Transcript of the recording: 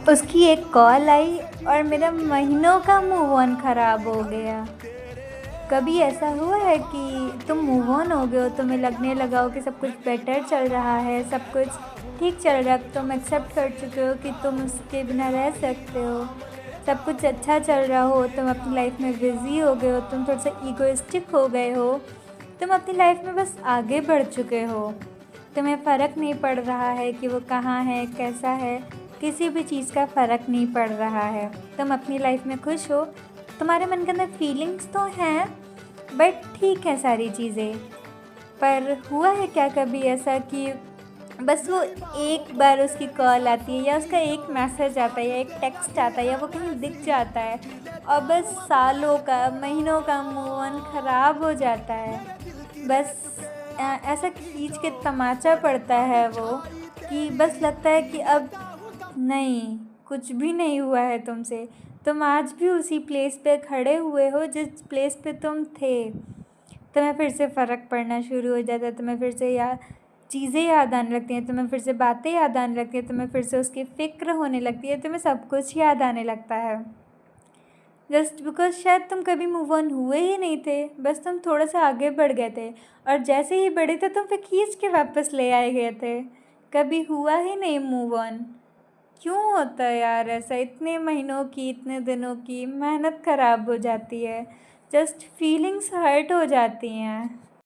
उसकी एक कॉल आई और मेरा महीनों का मूव ऑन ख़राब हो गया। कभी ऐसा हुआ है कि तुम मूव ऑन हो गए हो, तुम्हें लगने लगा हो कि सब कुछ बेटर चल रहा है, सब कुछ ठीक चल रहा है, तुम एक्सेप्ट कर चुके हो कि तुम उसके बिना रह सकते हो, सब कुछ अच्छा चल रहा हो, तुम अपनी लाइफ में बिज़ी हो गए हो, तुम थोड़ा सा ईगोइस्टिक हो गए हो, तुम अपनी लाइफ में बस आगे बढ़ चुके हो, तुम्हें फ़र्क नहीं पड़ रहा है कि वो कहाँ है, कैसा है, किसी भी चीज़ का फ़र्क नहीं पड़ रहा है, तुम अपनी लाइफ में खुश हो, तुम्हारे मन के अंदर फीलिंग्स तो हैं बट ठीक है सारी चीज़ें। पर हुआ है क्या कभी ऐसा कि बस वो एक बार उसकी कॉल आती है या उसका एक मैसेज आता है या एक टेक्स्ट आता है या वो कहीं दिख जाता है और बस सालों का, महीनों का मूव ऑन ख़राब हो जाता है। बस ऐसा खींच के तमाचा पड़ता है वो कि बस लगता है कि अब नहीं, कुछ भी नहीं हुआ है तुमसे। तुम आज भी उसी प्लेस पे खड़े हुए हो जिस प्लेस पे तुम थे। तुम्हें फिर से फ़र्क पड़ना शुरू हो जाता है, तुम्हें फिर से चीज़ें याद आने लगती हैं, तुम्हें फिर से बातें याद आने लगती हैं, तुम्हें फिर से उसकी फ़िक्र होने लगती है, तुम्हें सब कुछ याद आने लगता है। जस्ट बिकॉज़ शायद तुम कभी मूव ऑन हुए ही नहीं थे, बस तुम थोड़ा सा आगे बढ़ गए थे और जैसे ही बढ़े थे तुम फिर खींच के वापस ले आए गए थे। कभी हुआ ही नहीं मूव ऑन। क्यों होता है यार ऐसा? इतने महीनों की, इतने दिनों की मेहनत ख़राब हो जाती है, जस्ट फीलिंग्स हर्ट हो जाती हैं।